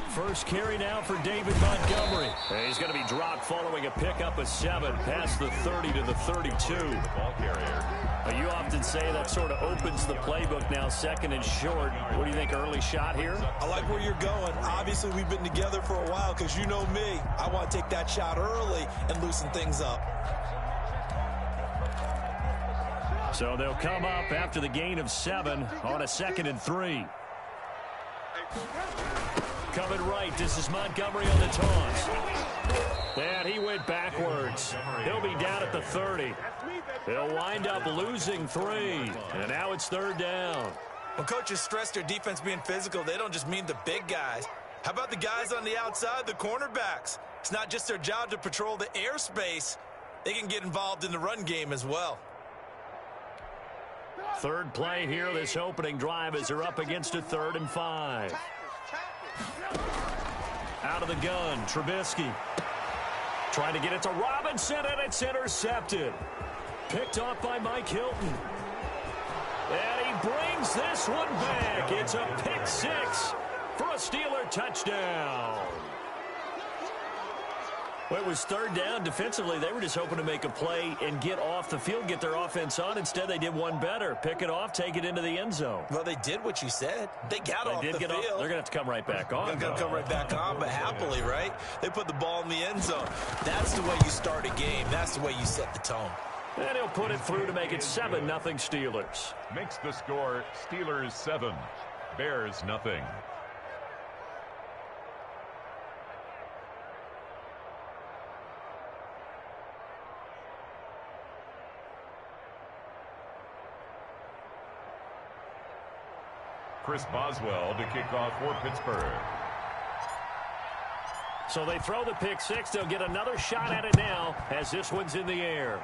First carry now for David Montgomery. And he's going to be dropped following a pickup of 7 past the 30 to the 32. The ball carrier. You often say that sort of opens the playbook now, second and short. What do you think, early shot here? I like where you're going. Obviously, we've been together for a while because you know me. I want to take that shot early and loosen things up. So they'll come up after the gain of 7 on a 2nd and 3. Coming right, this is Montgomery on the toss. And he went backwards. He'll be down at the 30. They'll wind up losing 3. And now it's 3rd down. When coaches stress their defense being physical, they don't just mean the big guys. How about the guys on the outside, the cornerbacks? It's not just their job to patrol the airspace. They can get involved in the run game as well. Third play here, this opening drive, as they're up against a 3rd and 5. Out of the gun, Trubisky. Trying to get it to Robinson, and it's intercepted. Picked off by Mike Hilton. And he brings this one back. It's a pick 6 for a Steeler touchdown. Well, it was 3rd down. Defensively, they were just hoping to make a play and get off the field, get their offense on. Instead, they did one better. Pick it off, take it into the end zone. Well, they did what you said. They got off the field. They're going to have to come right back on. They're going to come right back on, but happily, right? They put the ball in the end zone. That's the way you start a game. That's the way you set the tone. And he'll put it through to make it 7-0 Steelers. Makes the score Steelers 7, Bears nothing. Chris Boswell to kick off for Pittsburgh. So they throw the pick 6. They'll get another shot at it now as this one's in the air.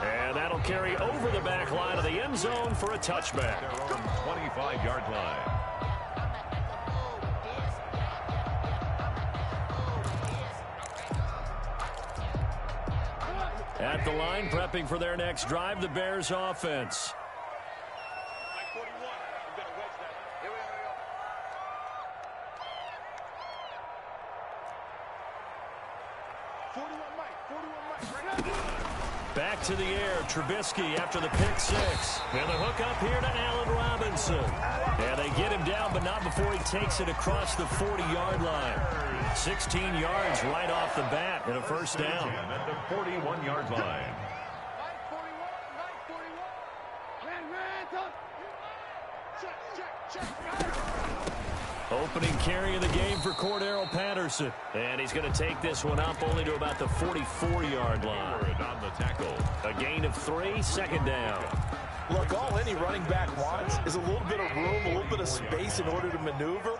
And that'll carry over the back line of the end zone for a touchback. Their own 25-yard line. At the line, prepping for their next drive, the Bears offense. Back to the air, Trubisky after the pick 6. And the hook up here to Allen Robinson. And they get him down, but not before he takes it across the 40-yard line. 16 yards right off the bat and a first down. At the 41-yard line. Opening carry of the game for Cordero Patterson. And he's going to take this one up only to about the 44-yard line. On the tackle. A gain of 3, 2nd down. Look, all any running back wants is a little bit of room, a little bit of space in order to maneuver.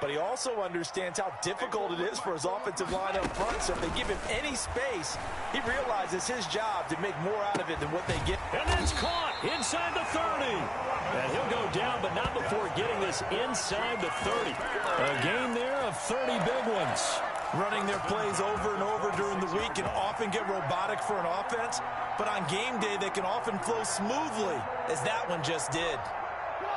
But he also understands how difficult it is for his offensive line up front. So if they give him any space, he realizes his job to make more out of it than what they get. And that's caught inside the 30. And he'll go down, but not before getting this inside the 30. A gain there of 30 big ones. Running their plays over and over during the week can often get robotic for an offense. But on game day, they can often flow smoothly, as that one just did.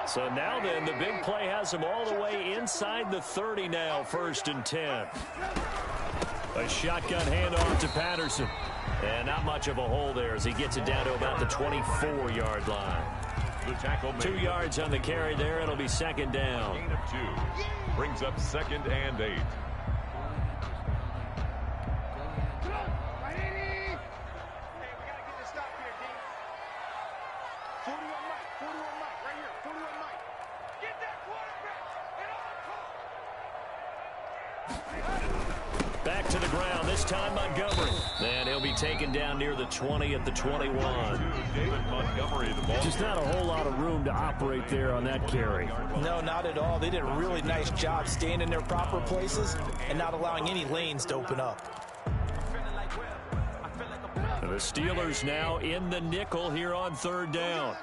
So now then, the big play has him all the way inside the 30 now, 1st and 10. A shotgun handoff to Patterson. And not much of a hole there as he gets it down to about the 24-yard line. The tackle 2 yards on the carry there. It'll be 2nd down. Gain of 2. Brings up 2nd and 8. Back to the ground, this time Montgomery. And he'll be taken down near the 20 at the 21. David Montgomery, the ball. Just not a whole lot of room to operate there on that carry. No, not at all. They did a really nice job staying in their proper places and not allowing any lanes to open up. The Steelers now in the nickel here on 3rd down.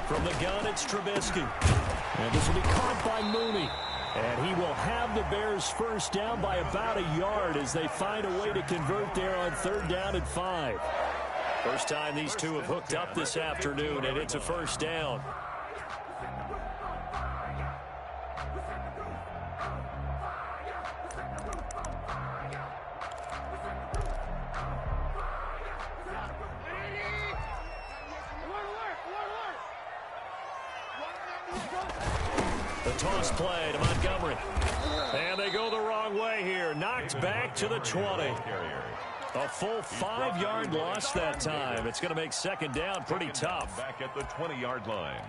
From the gun, it's Trubisky. And this will be caught by Mooney. And he will have the Bears first down by about a yard as they find a way to convert there on 3rd down and 5. First time these two have hooked up this afternoon, and it's a first down. The toss play to Montgomery. And they go the wrong way here. Knocked back to the 20. A full 5-yard loss that time. It's going to make 2nd down pretty tough. Back at the 20-yard line.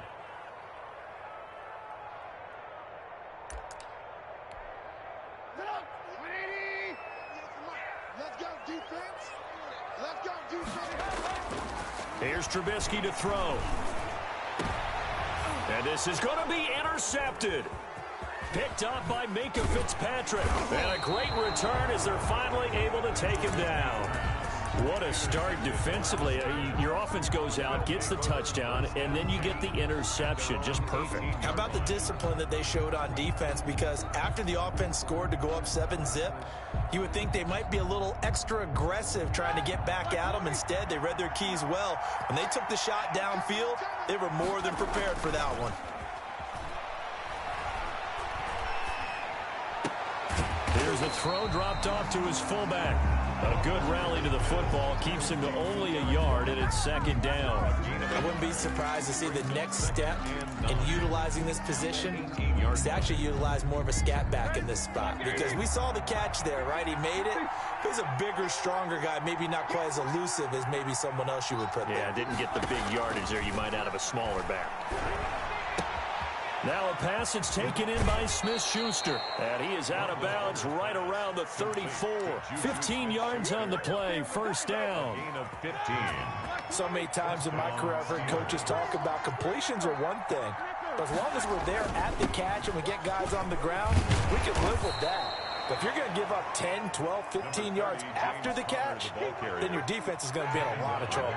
Here's Trubisky to throw. And this is going to be intercepted. Picked up by Minka Fitzpatrick. And a great return as they're finally able to take him down. What a start defensively. Your offense goes out, gets the touchdown, and then you get the interception. Just perfect. How about the discipline that they showed on defense? Because after the offense scored to go up 7-zip, you would think they might be a little extra aggressive trying to get back at them. Instead, they read their keys well. When they took the shot downfield, they were more than prepared for that one. Here's the throw dropped off to his fullback. A good rally to the football keeps him to only a yard, and it's 2nd down. I wouldn't be surprised to see the next step in utilizing this position is to actually utilize more of a scat back in this spot. Because we saw the catch there, right? He made it. He's a bigger, stronger guy, maybe not quite as elusive as maybe someone else you would put there. Yeah, didn't get the big yardage there you might out of a smaller back. Now a pass that's taken in by Smith-Schuster. And he is out of bounds right around the 34. 15 yards on the play. First down. Gain of 15. So many times in my career I've heard coaches talk about completions are one thing. But as long as we're there at the catch and we get guys on the ground, we can live with that. But if you're going to give up 10, 12, 15 yards after the catch, then your defense is going to be in a lot of trouble.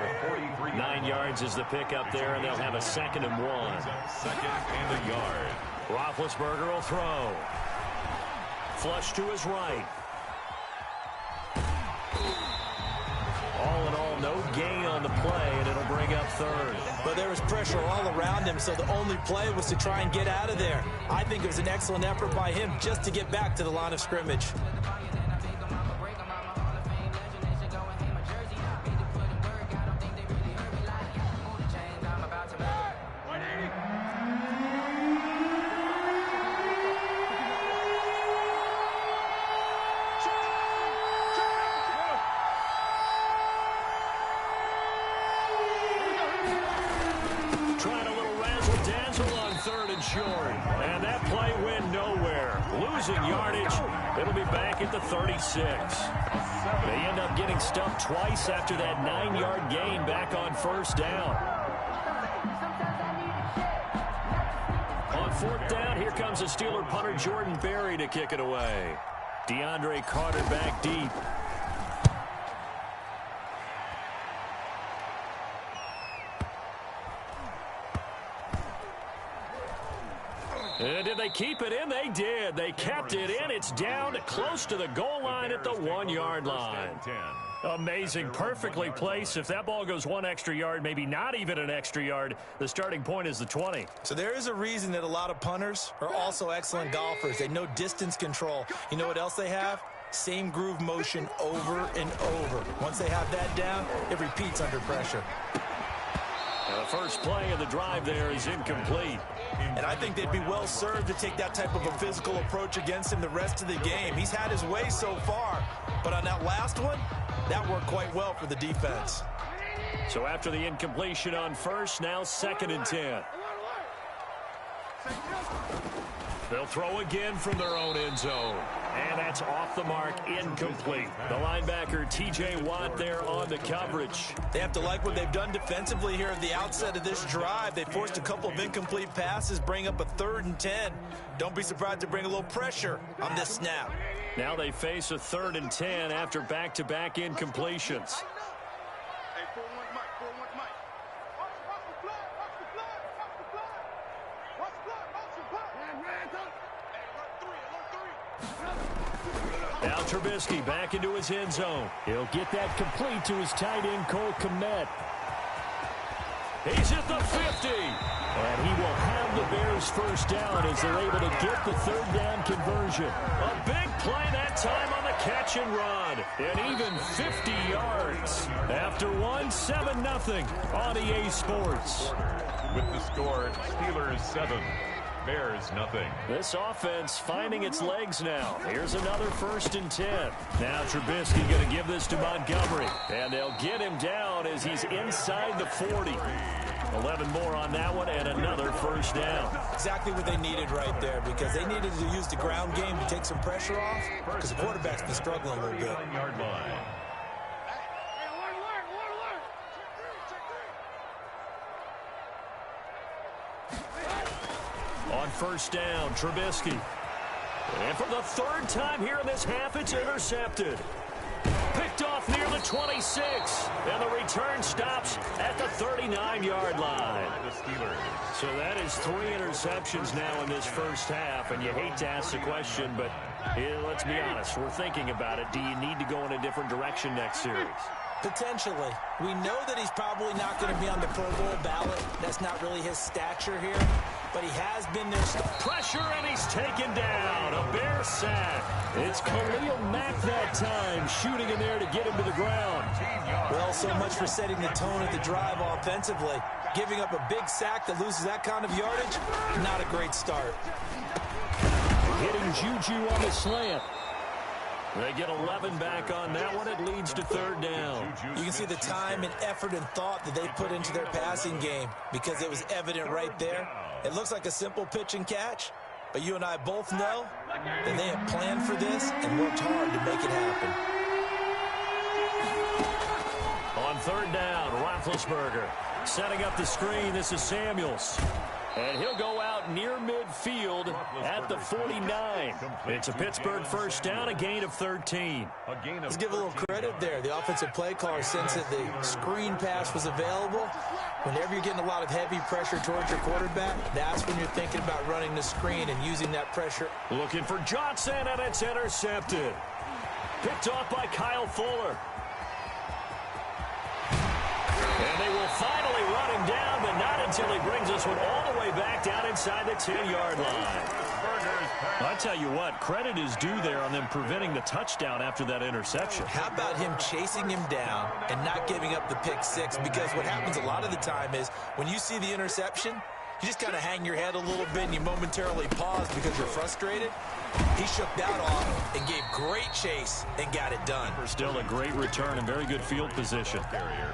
9 yards is the pickup there, and they'll have a 2nd and 1. 2nd and a yard. Roethlisberger will throw. Flush to his right. All in all, no gain on the play, and it'll bring up 3rd. But there was pressure all around him, so the only play was to try and get out of there. I think it was an excellent effort by him just to get back to the line of scrimmage. And that play went nowhere. Losing yardage. It'll be back at the 36. They end up getting stuffed twice after that 9-yard gain back on 1st down. On 4th down, here comes a Steeler punter, Jordan Berry, to kick it away. DeAndre Carter back deep. And did they keep it in? They did. They kept it in. It's down close to the goal line at the 1-yard line. Amazing. Perfectly placed. If that ball goes 1 extra yard, maybe not even an extra yard, the starting point is the 20. So there is a reason that a lot of punters are also excellent golfers. They know distance control. You know what else they have? Same groove motion over and over. Once they have that down, it repeats under pressure. The first play of the drive there is incomplete. And I think they'd be well served to take that type of a physical approach against him the rest of the game. He's had his way so far, but on that last one, that worked quite well for the defense. So after the incompletion on 1st, now 2nd and 10. They'll throw again from their own end zone. And that's off the mark, incomplete. The linebacker, T.J. Watt, there on the coverage. They have to like what they've done defensively here at the outset of this drive. They forced a couple of incomplete passes, bring up a 3rd and 10. Don't be surprised to bring a little pressure on this snap. Now they face a 3rd and 10 after back-to-back incompletions. Now Trubisky back into his end zone. He'll get that complete to his tight end, Cole Kmet. He's at the 50. And he will have the Bears first down as they're able to get the third down conversion. A big play that time on the catch and run. And even 50 yards. After 7-0 on EA Sports. With the score, Steelers 7. Bears nothing. This offense finding its legs now. Here's another 1st and 10. Now Trubisky going to give this to Montgomery. And they'll get him down as he's inside the 40. 11 more on that one and another first down. Exactly what they needed right there because they needed to use the ground game to take some pressure off because the quarterback's been struggling a little bit. 7-yard line. On first down, Trubisky. And for the 3rd time here in this half, it's intercepted. Picked off near the 26. And the return stops at the 39-yard line. The Steelers. So that is 3 interceptions now in this first half. And you hate to ask the question, but let's be honest. We're thinking about it. Do you need to go in a different direction next series? Potentially. We know that he's probably not going to be on the Pro Bowl ballot. That's not really his stature here. But he has been there. Pressure, and he's taken down. A Bear sack. It's Khalil Mack that time, shooting in there to get him to the ground. Well, so much for setting the tone of the drive offensively. Giving up a big sack that loses that kind of yardage, not a great start. Hitting Juju on the slant. They get 11 back on that one. It leads to 3rd down. You can see the time and effort and thought that they put into their passing game because it was evident right there. It looks like a simple pitch and catch, but you and I both know that they have planned for this and worked hard to make it happen. On 3rd down, Roethlisberger setting up the screen. This is Samuels. And he'll go out near midfield at the 49. It's a Pittsburgh first down, a gain of 13. Let's give a little credit there. The offensive play caller, since that the screen pass was available, whenever you're getting a lot of heavy pressure towards your quarterback, that's when you're thinking about running the screen and using that pressure. Looking for Johnson, and it's intercepted. Picked off by Kyle Fuller. And they will finally run him down, but not until he brings this one all the way back down inside the 10-yard line. I tell you what, credit is due there on them preventing the touchdown after that interception. How about him chasing him down and not giving up the pick six? Because what happens a lot of the time is when you see the interception, you just kind of hang your head a little bit and you momentarily pause because you're frustrated. He shook that off and gave great chase and got it done. Still a great return and very good field position.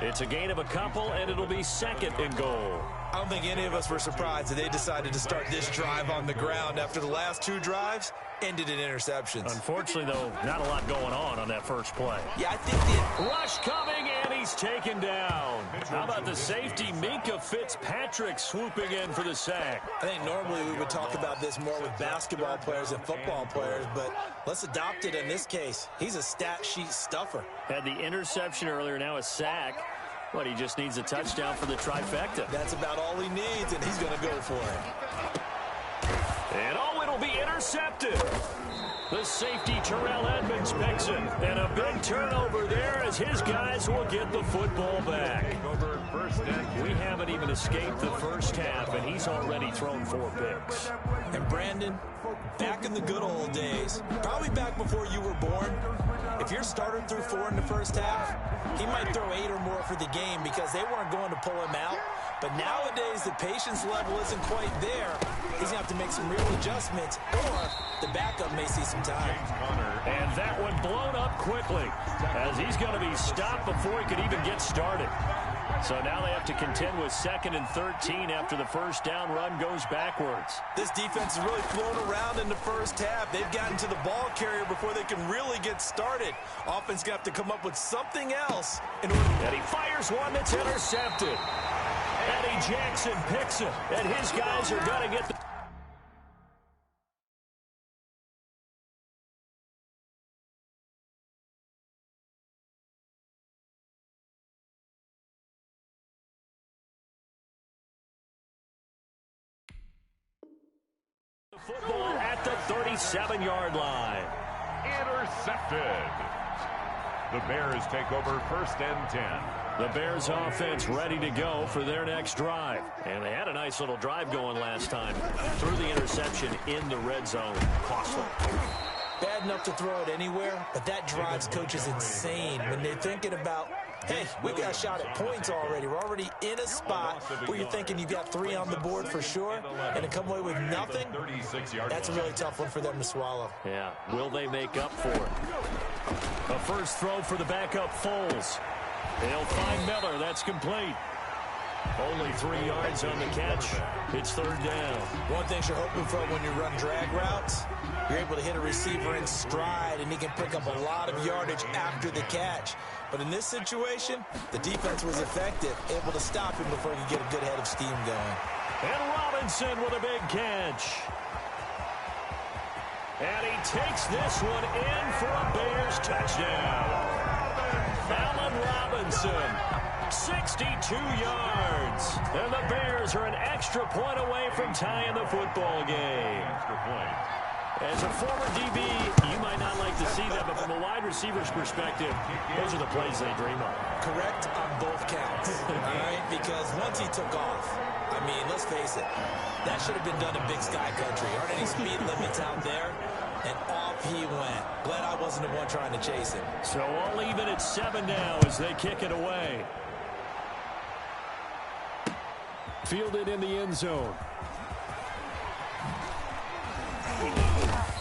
It's a gain of a couple, and it'll be 2nd and goal. I don't think any of us were surprised that they decided to start this drive on the ground after the last 2 drives ended in interceptions. Unfortunately, though, not a lot going on that first play. Yeah, I think the rush coming, and he's taken down. How about the safety, Minka Fitzpatrick, swooping in for the sack? I think normally we would talk about this more with basketball players and football players, but let's adopt it in this case. He's a stat sheet stuffer. Had the interception earlier, now a sack. But he just needs a touchdown for the trifecta. That's about all he needs, and he's going to go for it. And it'll be intercepted. The safety, Terrell Edmonds, picks it. And a big turnover there as his guys will get the football back. We haven't even escaped the first half, and he's already thrown 4 picks. And Brandon, back in the good old days, probably back before you were born, if your starter threw 4 in the first half, he might throw 8 or more for the game because they weren't going to pull him out. But nowadays, the patience level isn't quite there. He's going to have to make some real adjustments, or the backup may see some time. And that one blown up quickly as he's going to be stopped before he could even get started. So now they have to contend with 2nd and 13 after the first down run goes backwards. This defense is really flown around in the first half. They've gotten to the ball carrier before they can really get started. Offense going to have to come up with something else in order. And he fires one that's intercepted. Eddie Jackson picks it, and his guys are going to get the... football at the 37-yard line. Intercepted. The Bears take over 1st and 10. The Bears offense ready to go for their next drive. And they had a nice little drive going last time. Threw the interception in the red zone. Costly. Bad enough to throw it anywhere, but that drives coaches insane when they're thinking about, hey, we've got a shot at points already. We're already in a spot where you're thinking you've got 3 on the board for sure, and to come away with nothing, that's a really tough one for them to swallow. Yeah, will they make up for it? A first throw for the backup Foles. They'll find Miller. That's complete. Only 3 yards on the catch. It's 3rd down. One thing you're hoping for when you run drag routes, you're able to hit a receiver in stride, and he can pick up a lot of yardage after the catch. But in this situation, the defense was effective, able to stop him before he could get a good head of steam going. And Robinson with a big catch. And he takes this one in for a Bears touchdown. Allen Robinson, 62 yards. And the Bears are an extra point away from tying the football game. Extra point. As a former DB, you might not like to see that, but from a wide receiver's perspective, those are the plays they dream of. Correct on both counts, all right? Because once he took off, I mean, let's face it, that should have been done in Big Sky Country. Aren't any speed limits out there? And off he went. Glad I wasn't the one trying to chase him. So all even at 7 now as they kick it away. Fielded in the end zone.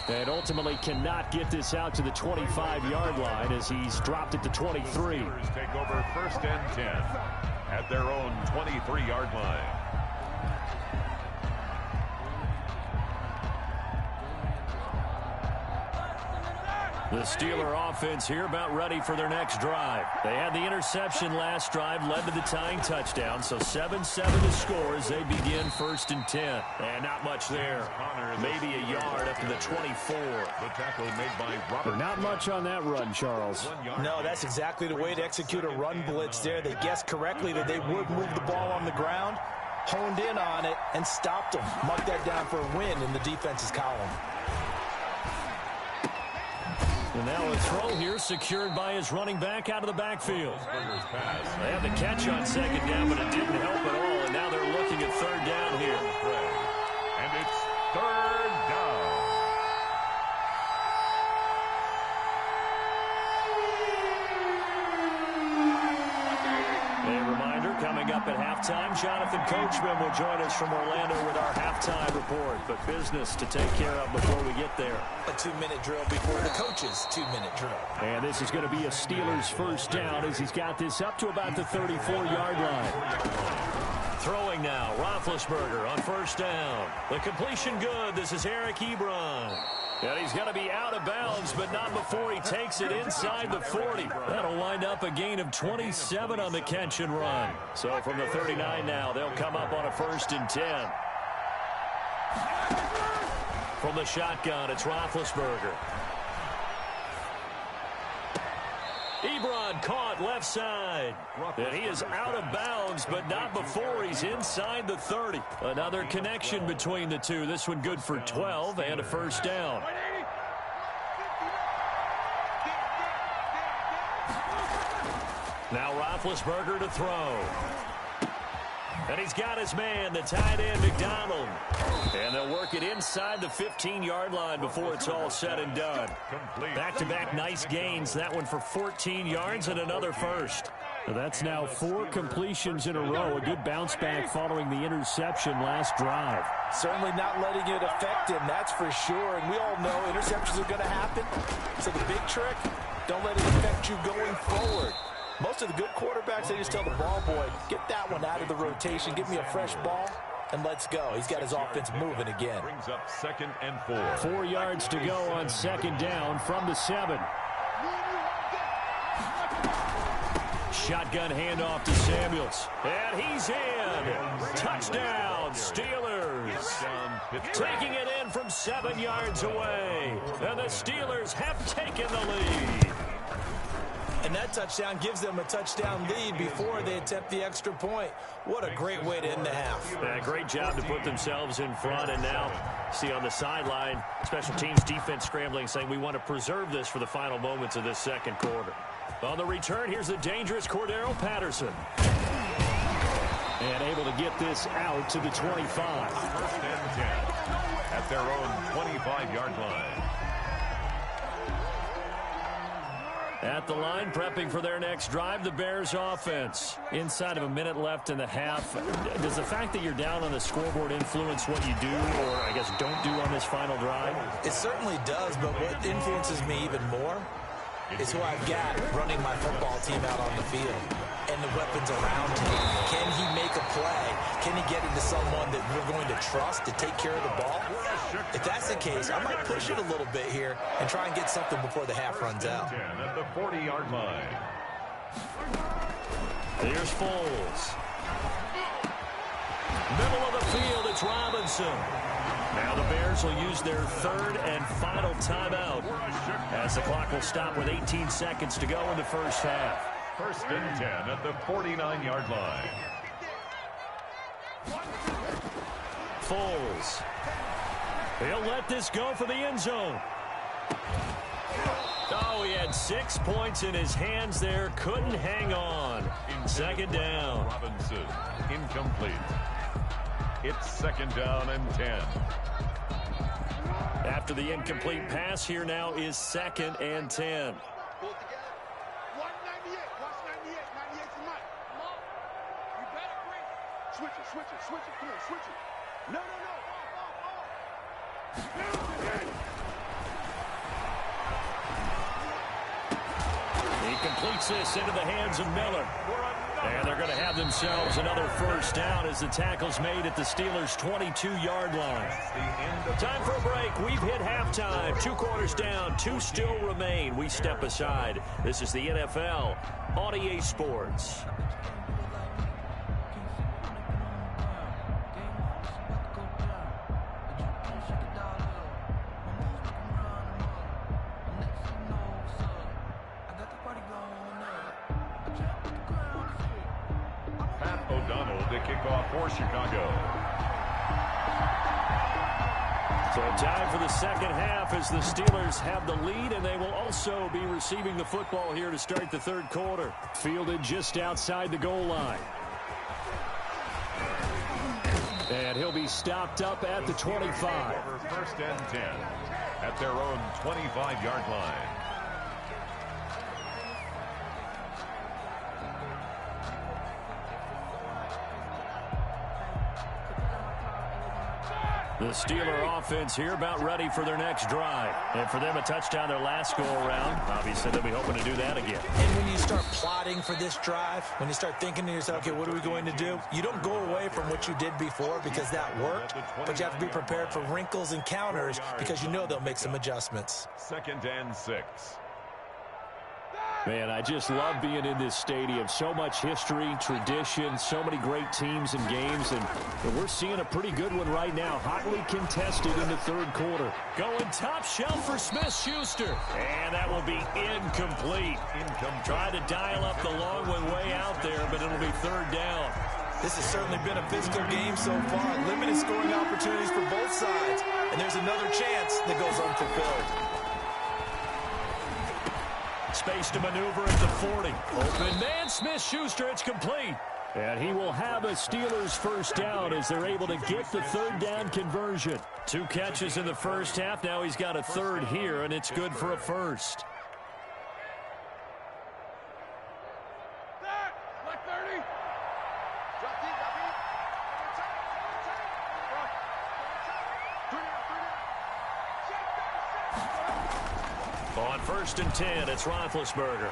And ultimately cannot get this out to the 25-yard line as he's dropped it to 23. Take over 1st and 10 at their own 23-yard line. The Steeler offense here about ready for their next drive. They had the interception last drive, led to the tying touchdown, so 7-7 to score as they begin 1st and 10. And not much there. Maybe a yard up to the 24. The tackle made by Robert. Not much on that run, Charles. No, that's exactly the way to execute a run blitz there. They guessed correctly that they would move the ball on the ground, honed in on it, and stopped them. Marked that down for a win in the defense's column. And now a throw here secured by his running back out of the backfield. They had the catch on 2nd down, but it didn't help at all. And now they're looking at 3rd down here. And it's 3rd down. A reminder, coming up at halftime, Jonathan Coachman will join us from Orlando with our halftime report. But business to take care of before we get there. A 2-minute drill before the coach's 2-minute drill. And this is going to be a Steelers first down as he's got this up to about the 34-yard line. Throwing now, Roethlisberger on 1st down. The completion good. This is Eric Ebron. And he's going to be out of bounds, but not before he takes it inside the 40. That'll wind up a gain of 27 on the catch and run. So from the 39 now, they'll come up on a 1st and 10. From the shotgun, it's Roethlisberger. Ebron caught left side. And he is out of bounds, but not before he's inside the 30. Another connection between the two. This one good for 12 and a 1st down. Now Roethlisberger to throw. And he's got his man, the tight end, McDonald. And they'll work it inside the 15-yard line before it's all said and done. Back-to-back nice gains. That one for 14 yards and another 1st. That's now 4 completions in a row. A good bounce back following the interception last drive. Certainly not letting it affect him, that's for sure. And we all know interceptions are going to happen. So the big trick, don't let it affect you going forward. Most of the good quarterbacks, they just tell the ball boy, get that one out of the rotation, give me a fresh ball, and let's go. He's got his offense moving again. Brings up 2nd and 4. 4 yards to go on 2nd down from the 7. Shotgun handoff to Samuels. And he's in. Touchdown, Steelers. Taking it in from 7 yards away. And the Steelers have taken the lead. And that touchdown gives them a touchdown lead before they attempt the extra point. What a great way to end the half. Yeah, great job to put themselves in front. And now, see on the sideline, special teams defense scrambling, saying we want to preserve this for the final moments of this second quarter. On the return, here's the dangerous Cordero Patterson. And able to get this out to the 25. First and 10 at their own 25-yard line. At the line, prepping for their next drive, the Bears offense. Inside of a minute left in the half, does the fact that you're down on the scoreboard influence what you do, or I guess don't do on this final drive? It certainly does, but what influences me even more is who I've got running my football team out on the field and the weapons around him. Can he make a play? Can he get into someone that we're going to trust to take care of the ball? If that's the case, I might push it a little bit here and try and get something before the half runs out. At the 40-yard line. Here's Foles. Middle of the field, it's Robinson. Now the Bears will use their third and final timeout as the clock will stop with 18 seconds to go in the first half. First and 10 at the 49-yard line. Foles. He'll let this go for the end zone. Oh, he had 6 points in his hands there. Couldn't hang on. Second down. Robinson, incomplete. It's second down and 10. After the incomplete pass, here now is second and 10. Switch it. Come on, switch it. No. He completes this into the hands of Miller. And they're going to have themselves another first down as the tackle's made at the Steelers' 22-yard line. Time for a break. We've hit halftime. 2 quarters down. 2 still remain. We step aside. This is the NFL on EA Sports. For Chicago. So time for the second half as the Steelers have the lead, and they will also be receiving the football here to start the third quarter. Fielded just outside the goal line. And he'll be stopped up at the 25. First and 10 at their own 25-yard line. The Steeler offense here about ready for their next drive. And for them, a touchdown their last go-around. Obviously, they'll be hoping to do that again. And when you start plotting for this drive, when you start thinking to yourself, okay, what are we going to do? You don't go away from what you did before because that worked, but you have to be prepared for wrinkles and counters because you know they'll make some adjustments. Second and 6. Man, I just love being in this stadium. So much history, tradition, so many great teams and games, and we're seeing a pretty good one right now. Hotly contested in the third quarter. Going top shelf for Smith-Schuster. And that will be incomplete. Trying to dial up the long one way out there, but it'll be third down. This has certainly been a physical game so far. Limited scoring opportunities for both sides. And there's another chance that goes unfulfilled. Space to maneuver at the 40. Open man, Smith-Schuster, it's complete. And he will have a Steelers first down as they're able to get the third down conversion. 2 catches in the first half. Now he's got a third here, and it's good for a first. On first and 10, it's Roethlisberger.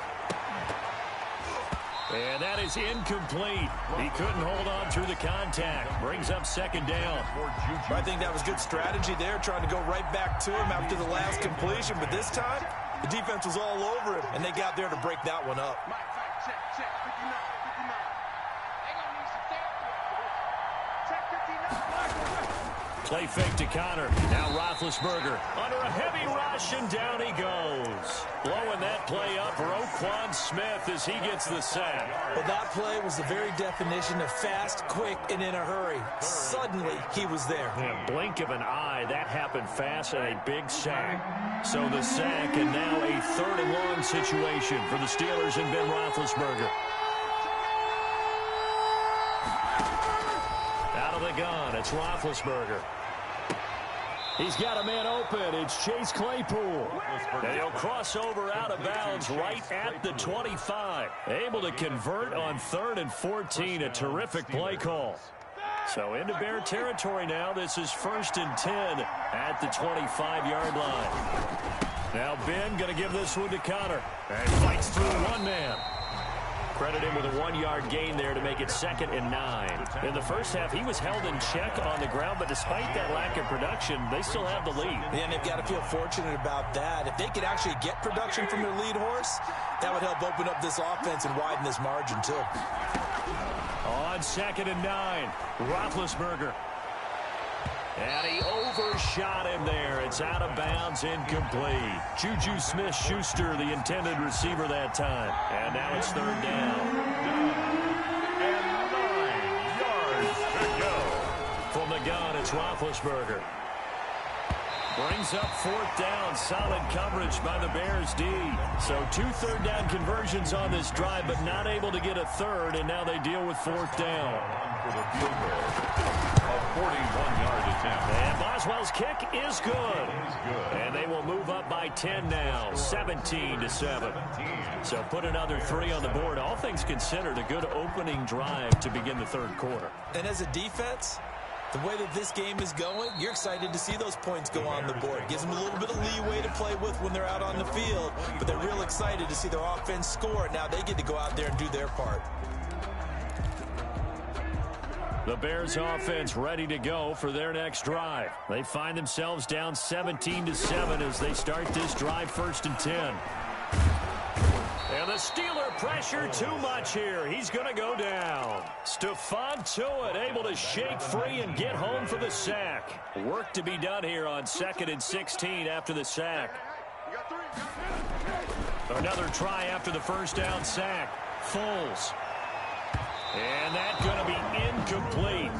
And that is incomplete. He couldn't hold on through the contact. Brings up second down. I think that was good strategy there, trying to go right back to him after the last completion. But this time, the defense was all over him, and they got there to break that one up. Check, 59. They gonna need some therapy. Check 59. Play fake to Connor. Now Roethlisberger under a heavy rush, and down he goes. Blowing that play up for Roquan Smith as he gets the sack. Well, that play was the very definition of fast, quick, and in a hurry. Suddenly, he was there. Yeah, blink of an eye, that happened fast, and a big sack. So the sack, and now a 3rd and long situation for the Steelers and Ben Roethlisberger. Out of the gun, it's Roethlisberger. He's got a man open. It's Chase Claypool. And he'll cross over out of bounds right at the 25. Able to convert on 3rd and 14. A terrific play call. So into Bear territory now. This is 1st and 10 at the 25-yard line. Now Ben going to give this one to Connor. And fights through one man. Credit him with a 1-yard gain there to make it 2nd and 9. In the first half, he was held in check on the ground, but despite that lack of production, they still have the lead. And they've got to feel fortunate about that. If they could actually get production from their lead horse, that would help open up this offense and widen this margin, too. On 2nd and 9, Roethlisberger. And he overshot him there. It's out of bounds, incomplete. Juju Smith-Schuster, the intended receiver that time. And now it's 3rd down. And 9 yards to go. From the gun, it's Roethlisberger. Brings up 4th down. Solid coverage by the Bears D. So 2 3rd down conversions on this drive, but not able to get a 3rd, and now they deal with 4th down. For the field goal. A 41-yard attempt. And Boswell's kick is good. And they will move up by 10 now, 17-7. So put another 3 on the board. All things considered, a good opening drive to begin the 3rd quarter. And as a defense, the way that this game is going, you're excited to see those points go on the board. Gives them a little bit of leeway to play with when they're out on the field, but they're real excited to see their offense score. Now they get to go out there and do their part. The Bears offense ready to go for their next drive. They find themselves down 17-7 as they start this drive 1st and 10. And the Steeler pressure too much here. He's going to go down. Steffen Tuitt able to shake free and get home for the sack. Work to be done here on 2nd and 16 after the sack. Another try after the 1st down sack. Foles. And that's going to be incomplete.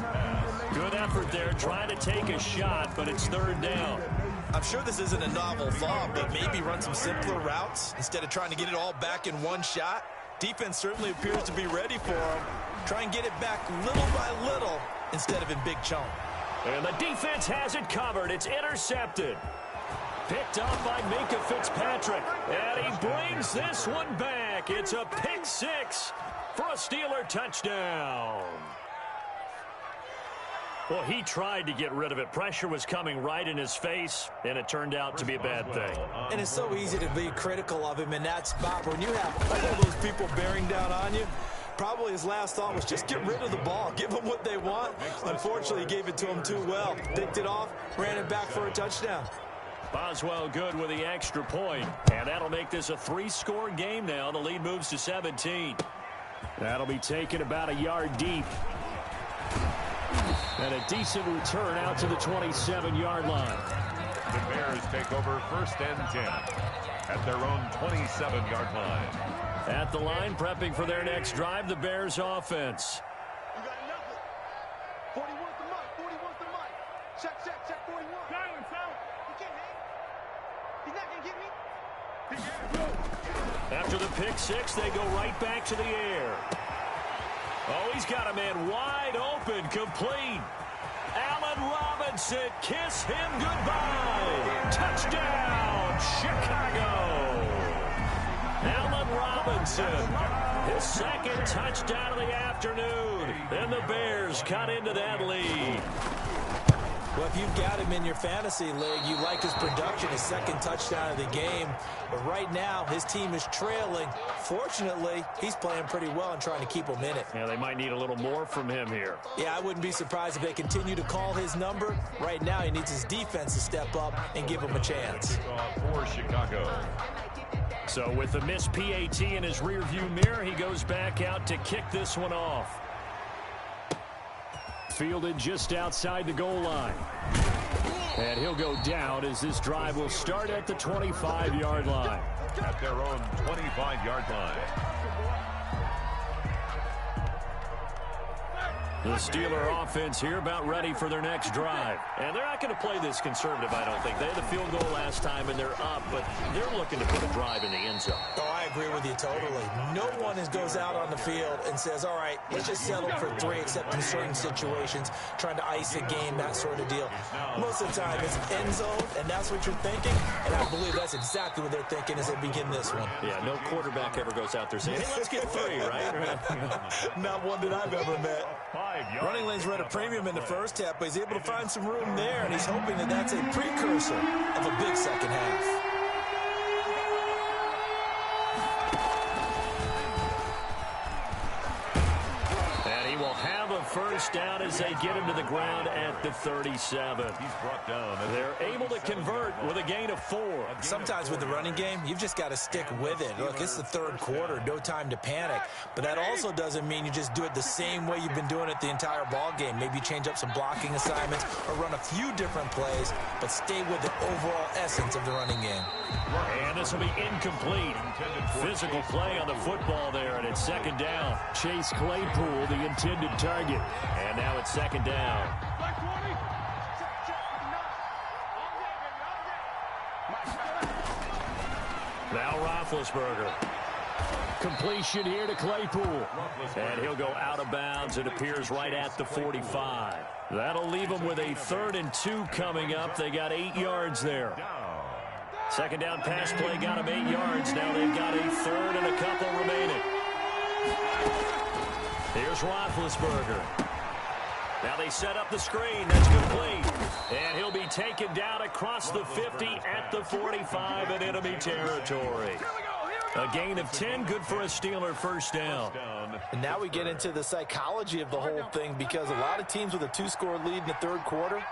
Good effort there trying to take a shot, but it's 3rd down. I'm sure this isn't a novel thought, but maybe run some simpler routes instead of trying to get it all back in one shot. Defense certainly appears to be ready for them. Try and get it back little by little instead of in big chunk. And the defense has it covered. It's intercepted. Picked up by Minkah Fitzpatrick. And he brings this one back. It's a pick 6 for a Steeler touchdown. Well, he tried to get rid of it. Pressure was coming right in his face, and it turned out to be a bad thing. And it's so easy to be critical of him in that spot. When you have all those people bearing down on you, probably his last thought was just get rid of the ball. Give them what they want. Unfortunately, he gave it to them too well. Picked it off, ran it back for a touchdown. Boswell good with the extra point, and that'll make this a 3-score game now. The lead moves to 17. That'll be taken about a yard deep. And a decent return out to the 27-yard line. The Bears take over 1st and 10 at their own 27-yard line. At the line, prepping for their next drive, the Bears offense. You got nothing. 41 to Mike. 41 to Mike. Check 41. Got him, son. He can't hang. He's not going to get me. He can't. After the pick 6, they go right back to the air. Oh, he's got a man wide open, complete. Allen Robinson, kiss him goodbye. Touchdown, Chicago. Allen Robinson, his 2nd touchdown of the afternoon. And the Bears cut into that lead. Well, if you've got him in your fantasy league, you like his production, his 2nd touchdown of the game. But right now, his team is trailing. Fortunately, he's playing pretty well and trying to keep them in it. Yeah, they might need a little more from him here. Yeah, I wouldn't be surprised if they continue to call his number. Right now, he needs his defense to step up and give him a chance. For Chicago. So with the missed PAT in his rearview mirror, he goes back out to kick this one off. fielded just outside the goal line. And he'll go down as this drive will start at the 25-yard line. At their own 25-yard line. The Steeler offense here about ready for their next drive. And they're not going to play this conservative, I don't think. They had a field goal last time, and they're up, but they're looking to put a drive in the end zone. Oh, I agree with you totally. No one goes out on the field and says, all right, let's just settle for 3, except in certain situations, trying to ice a game, that sort of deal. Most of the time, it's end zone, and that's what you're thinking, and I believe that's exactly what they're thinking as they begin this one. Yeah, no quarterback ever goes out there saying, hey, let's get 3, right? Not one that I've ever met. Running lanes were at a premium in the first half, but he's able to find some room there, and he's hoping that that's a precursor of a big second half. And he will have a first down as they get him to the ground at the 37. He's brought down. They're able to convert with a gain of 4. Sometimes with the running game, you've just got to stick with it. Look, it's the third quarter, no time to panic. But that also doesn't mean you just do it the same way you've been doing it the entire ball game. Maybe change up some blocking assignments or run a few different plays, but stay with the overall essence of the running game. And this will be incomplete. Physical play on the football there, and it's second down. Chase Claypool, the intended target. And now it's second down. Now Roethlisberger. Completion here to Claypool. And he'll go out of bounds. It appears right at the 45. That'll leave them with a 3rd and 2 coming up. They got 8 yards there. Second down pass play got them 8 yards. Now they've got a 3rd and a couple remaining. Here's Roethlisberger. Now they set up the screen. That's complete. And he'll be taken down across the 50 at the 45 in enemy territory. A gain of 10, good for a Steeler first down. And now we get into the psychology of the whole thing, because a lot of teams with a 2-score lead in the third quarter,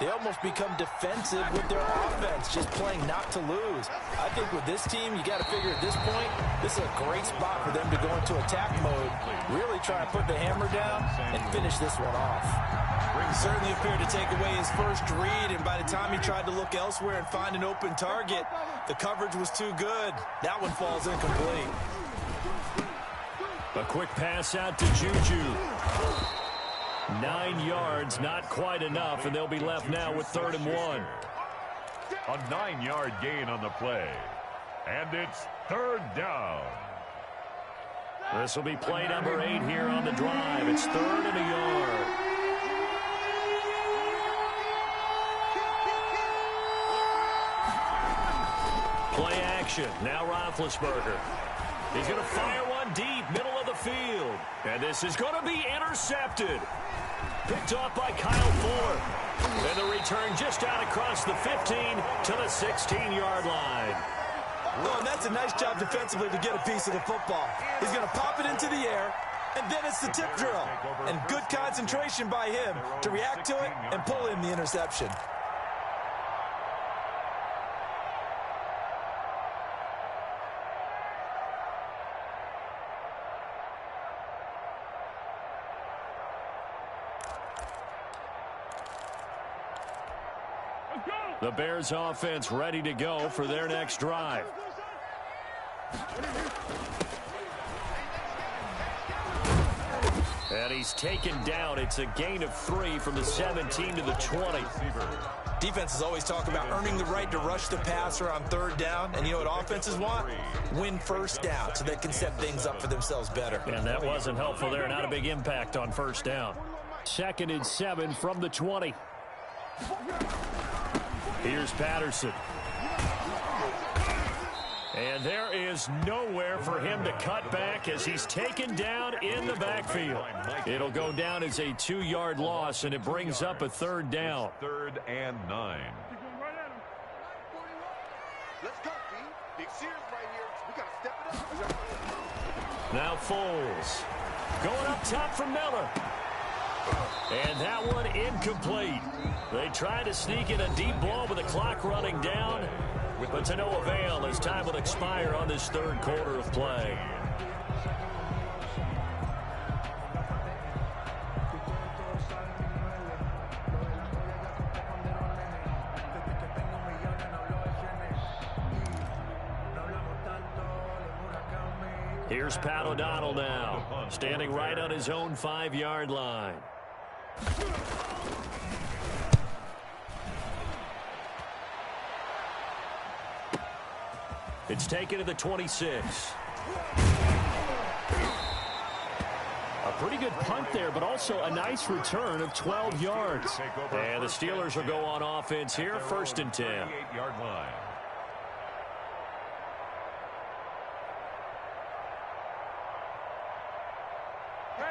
they almost become defensive with their offense, just playing not to lose. I think with this team, you got to figure at this point, this is a great spot for them to go into attack mode, really try to put the hammer down and finish this one off. He certainly appeared to take away his first read, and by the time he tried to look elsewhere and find an open target, the coverage was too good. That one falls incomplete. A quick pass out to Juju. 9 yards, not quite enough, and they'll be left now with 3rd and 1. A 9-yard gain on the play. And it's 3rd down. This will be play number 8 here on the drive. It's 3rd and a yard. Play action. Now Roethlisberger. He's going to fire one deep, middle of the field. And this is going to be intercepted. Picked off by Kyle Ford. And the return just out across the 15 to the 16-yard line. Oh, and that's a nice job defensively to get a piece of the football. He's going to pop it into the air, and then it's the tip drill. And good concentration by him to react to it and pull in the interception. The Bears offense ready to go for their next drive. And he's taken down. It's a gain of 3 from the 17 to the 20. Defenses always talk about earning the right to rush the passer on 3rd down. And you know what offenses want? Win first down so they can set things up for themselves better. And that wasn't helpful there. Not a big impact on first down. 2nd and 7 from the 20. Here's Patterson. And there is nowhere for him to cut back as he's taken down in the backfield. It'll go down as a 2-yard loss, and it brings up a 3rd down. 3rd and 9. Let's go, B. Big series right here. We got to step it up. Now Foles. Going up top from Miller. And that one incomplete. They try to sneak in a deep ball with the clock running down, but to no avail as time will expire on this 3rd quarter of play. Here's Pat O'Donnell now, standing right on his own 5-yard line. It's taken to the 26. A pretty good punt there, but also a nice return of 12 yards. And the Steelers will go on offense here, 1st and 10. 8-yard line.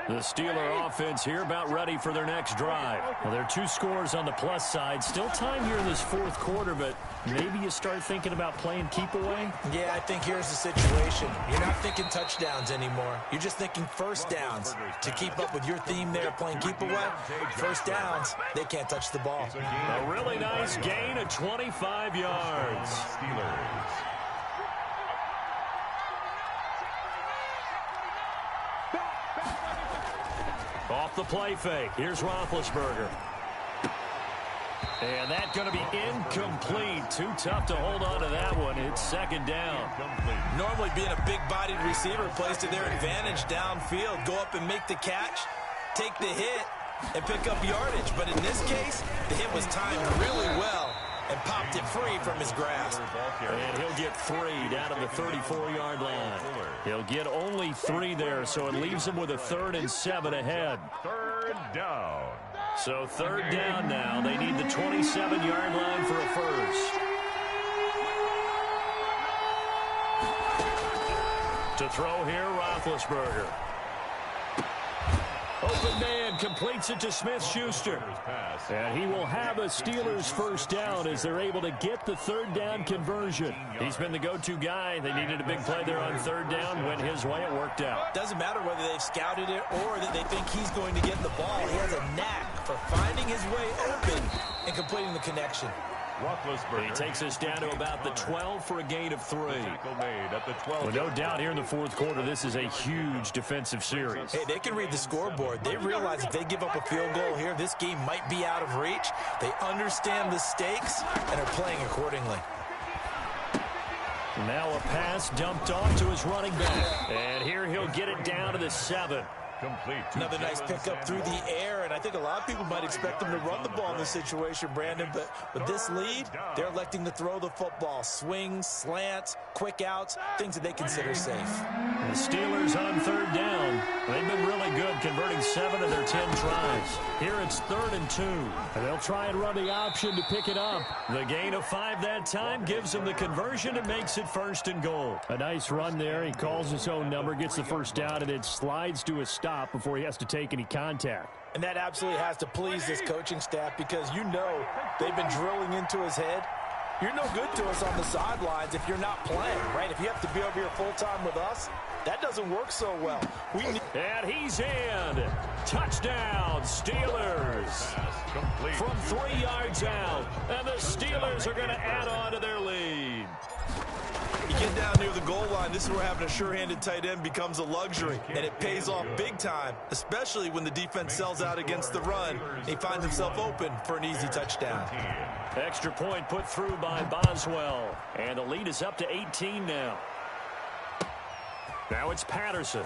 The Steeler offense here about ready for their next drive. Well, there are 2 scores on the plus side. Still time here in this 4th quarter, but maybe you start thinking about playing keep away? Yeah, I think here's the situation. You're not thinking touchdowns anymore. You're just thinking first downs. To keep up with your theme there, playing keep away, first downs, they can't touch the ball. A really nice gain of 25 yards. Steelers. Off the play fake. Here's Roethlisberger. And that's going to be incomplete. Too tough to hold on to that one. It's 2nd down. Normally being a big-bodied receiver plays to their advantage downfield. Go up and make the catch, take the hit, and pick up yardage. But in this case, the hit was timed really well and popped it free from his grasp. And he'll get 3 down to the 34-yard line. He'll get only 3 there, so it leaves him with a 3rd and 7 ahead. 3rd down. So 3rd down now. They need the 27-yard line for a first. To throw here, Roethlisberger. Open man completes it to Smith-Schuster. And he will have a Steelers 1st down as they're able to get the 3rd down conversion. He's been the go-to guy. They needed a big play there on 3rd down. Went his way. It worked out. Doesn't matter whether they've scouted it or that they think he's going to get the ball. He has a knack for finding his way open and completing the connection. He takes us down to about the 12 for a gain of 3. Made at the 12. Well, no doubt here in the 4th quarter, this is a huge defensive series. Hey, they can read the scoreboard. They realize if they give up a field goal here, this game might be out of reach. They understand the stakes and are playing accordingly. Now a pass dumped off to his running back. And here he'll get it down to the 7. Complete. Another nice pickup through the air, and I think a lot of people might expect them to run the ball in this situation, Brandon, but with this lead, they're electing to throw the football. Swings, slants, quick outs, things that they consider safe. The Steelers on 3rd down. They've been really good, converting 7 of their 10 tries. Here it's 3rd and 2. And they'll try and run the option to pick it up. The gain of 5 that time gives them the conversion and makes it 1st and goal. A nice run there. He calls his own number, gets the 1st down, and then slides to a stop before he has to take any contact. And that absolutely has to please this coaching staff because you know they've been drilling into his head. You're no good to us on the sidelines if you're not playing, right? If you have to be over here full-time with us, that doesn't work so well. And he's in. Touchdown, Steelers. From 3 yards out. And the Steelers are going to add on to their lead. You get down near the goal line, this is where having a sure-handed tight end becomes a luxury, and it pays off big time, especially when the defense sells out against the run. He finds himself open for an easy touchdown. Extra point put through by Boswell, and the lead is up to 18 now. Now it's Patterson.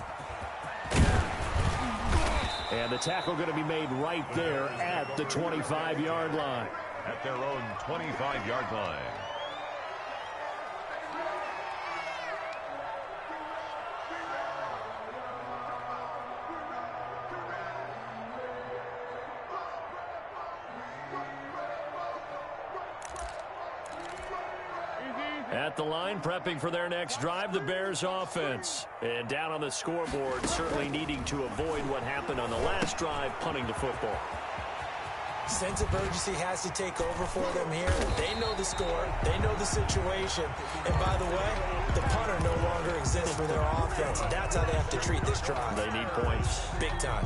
And the tackle going to be made right there at the 25-yard line. At their own 25-yard line. At the line, prepping for their next drive, the Bears offense. And down on the scoreboard, certainly needing to avoid what happened on the last drive, punting the football. Sense of urgency has to take over for them here. They know the score. They know the situation. And by the way, the punter no longer exists for their offense. That's how they have to treat this drive. They need points. Big time.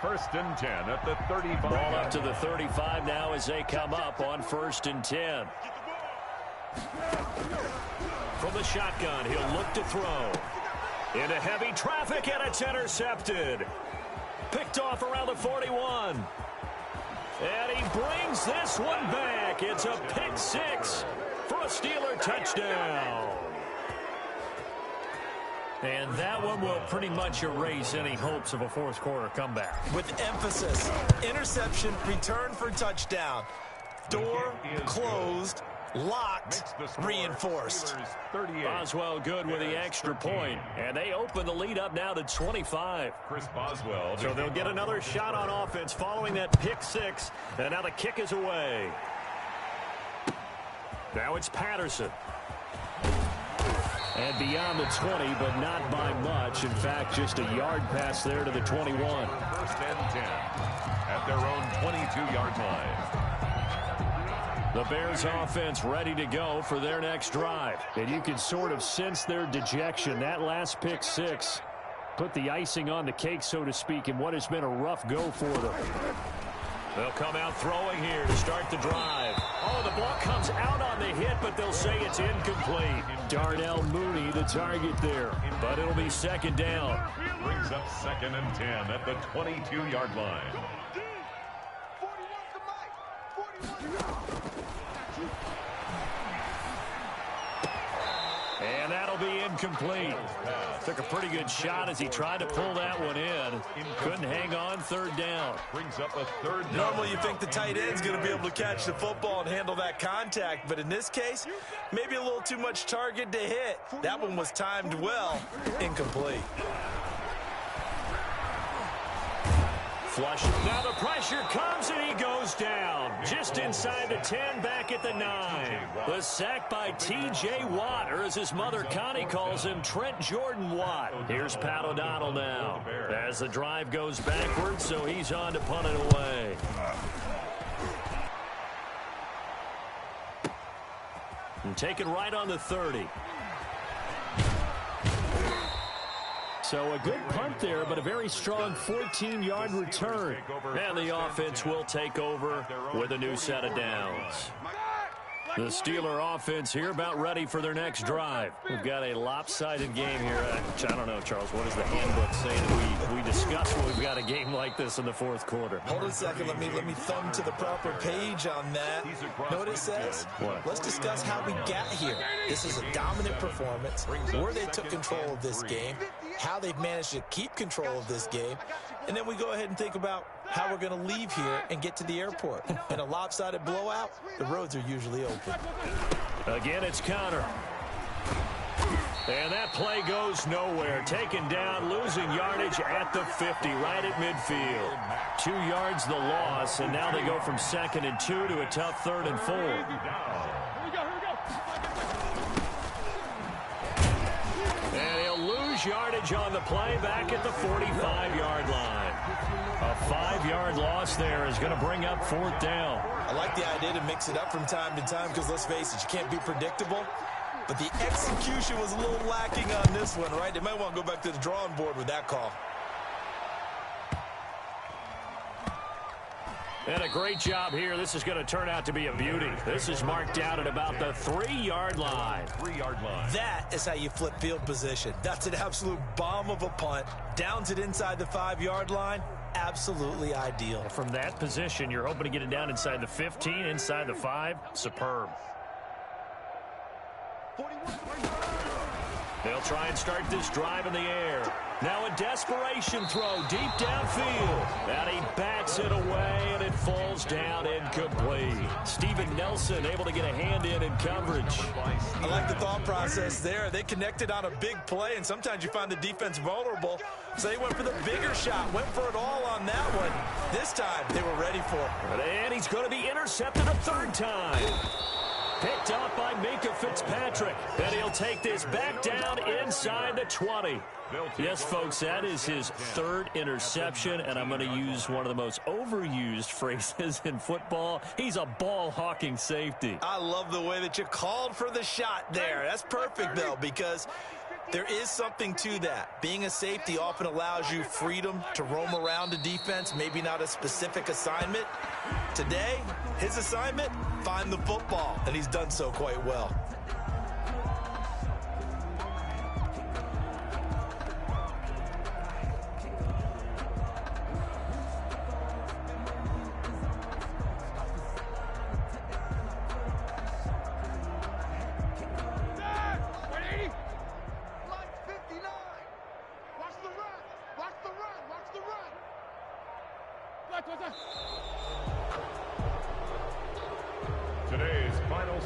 1st and 10 at the 35. Ball up to the 35 now as they come up on 1st and 10. From the shotgun, he'll look to throw. Into heavy traffic, and it's intercepted. Picked off around the 41. And he brings this one back. It's a pick 6 for a Steeler touchdown. And that one will pretty much erase any hopes of a fourth quarter comeback. With emphasis, interception, return for touchdown. Door closed, locked, reinforced. Boswell good with the extra point. And they open the lead up now to 25. Chris Boswell. So they'll get another shot on offense following that pick six. And now the kick is away. Now it's Patterson. And beyond the 20, but not by much. In fact, just a yard pass there to the 21. First and 10 at their own 22-yard line. The Bears offense ready to go for their next drive. And you can sort of sense their dejection. That last pick six put the icing on the cake, so to speak, in what has been a rough go for them. They'll come out throwing here to start the drive. Oh, the ball comes out on the hit, but they'll say it's incomplete. Darnell Mooney, the target there, but it'll be second down. Brings up second and 10 at the 22-yard line. And that'll be incomplete. Took a pretty good shot as he tried to pull that one in. Couldn't hang on, third down. Brings up a third down. Normally you think the tight end's going to be able to catch the football and handle that contact, but in this case, maybe a little too much target to hit. That one was timed well. Incomplete. Flush. Now the pressure comes and he goes down. Just inside the 10, back at the 9. The sack by T.J. Watt, or as his mother Connie calls him, Trent Jordan Watt. Here's Pat O'Donnell now as the drive goes backwards, so he's on to punt it away. And taken right on the 30. So a good punt there, but a very strong 14-yard return. And the offense will take over with a new set of downs. The Steeler offense here about ready for their next drive. We've got a lopsided game here. I don't know, Charles, what does the handbook say that we discuss when we've got a game like this in the fourth quarter? Hold on a second. Let me thumb to the proper page on that. Know what it says? What? Let's discuss how we got here. This is a dominant performance, where they took control of this game, how they've managed to keep control of this game, and then we go ahead and think about how we're going to leave here and get to the airport. In a lopsided blowout, the roads are usually open. Again, it's Connor. And that play goes nowhere. Taken down, losing yardage at the 50, right at midfield. 2 yards the loss, and now they go from 2nd and 2 to a tough 3rd and 4. And he'll lose yardage on the play back at the 45-yard line. A 5-yard loss there is going to bring up 4th down. I like the idea to mix it up from time to time because, let's face it, you can't be predictable. But the execution was a little lacking on this one, right? They might want to go back to the drawing board with that call. And a great job here. This is going to turn out to be a beauty. This is marked out at about the 3-yard line. 3-yard line. That is how you flip field position. That's an absolute bomb of a punt. Downs it inside the 5-yard line. Absolutely ideal. From that position, you're hoping to get it down inside the 15, inside the 5. Superb. They'll try and start this drive in the air. Now a desperation throw deep downfield. And he bats it away, and it falls down incomplete. Steven Nelson able to get a hand in coverage. I like the thought process there. They connected on a big play, and sometimes you find the defense vulnerable. So they went for the bigger shot, went for it all on that one. This time, they were ready for it. And he's going to be intercepted a 3rd time. Picked up by Minka Fitzpatrick. And he'll take this back down inside the 20. Yes, folks, that is his 3rd interception, and I'm going to use one of the most overused phrases in football. He's a ball-hawking safety. I love the way that you called for the shot there. That's perfect, though, because there is something to that. Being a safety often allows you freedom to roam around the defense, maybe not a specific assignment. Today, his assignment, find the football, and he's done so quite well.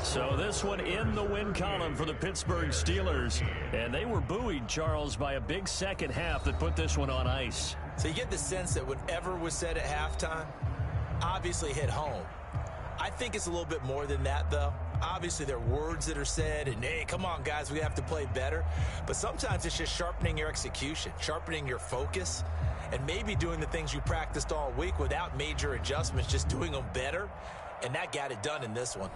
So this one in the win column for the Pittsburgh Steelers. And they were buoyed, Charles, by a big second half that put this one on ice. So you get the sense that whatever was said at halftime obviously hit home. I think it's a little bit more than that, though. Obviously, there are words that are said, and, hey, come on, guys, we have to play better. But sometimes it's just sharpening your execution, sharpening your focus, and maybe doing the things you practiced all week without major adjustments, just doing them better. And that got it done in this one.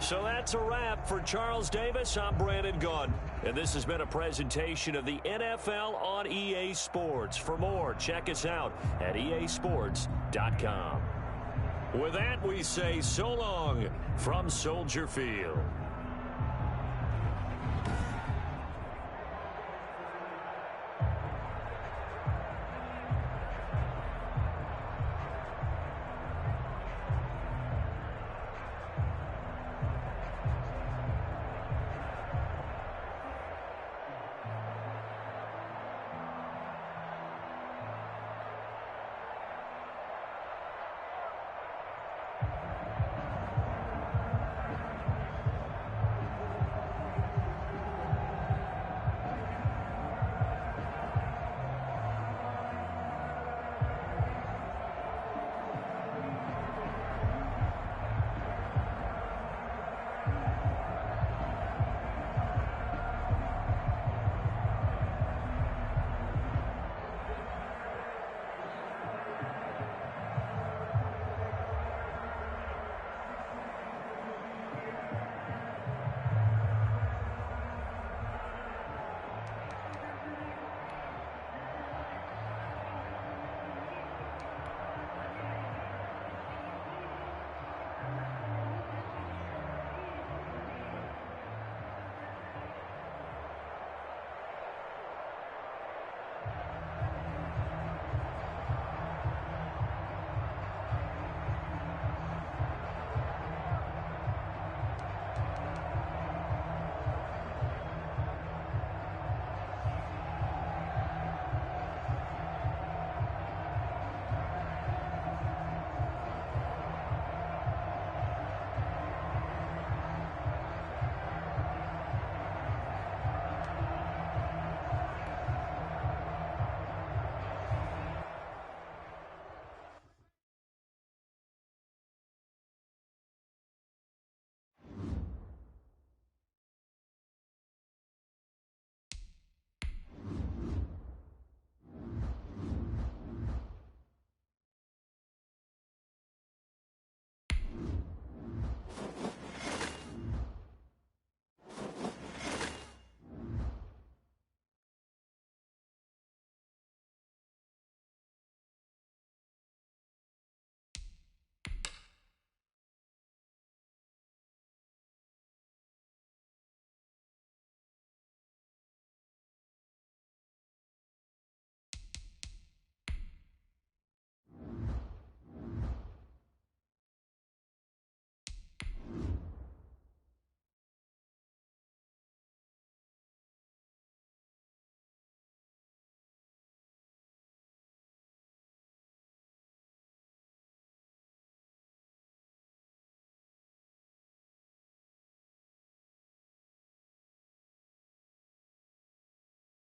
So that's a wrap for Charles Davis. I'm Brandon Gunn. And this has been a presentation of the NFL on EA Sports. For more, check us out at easports.com. With that, we say so long from Soldier Field.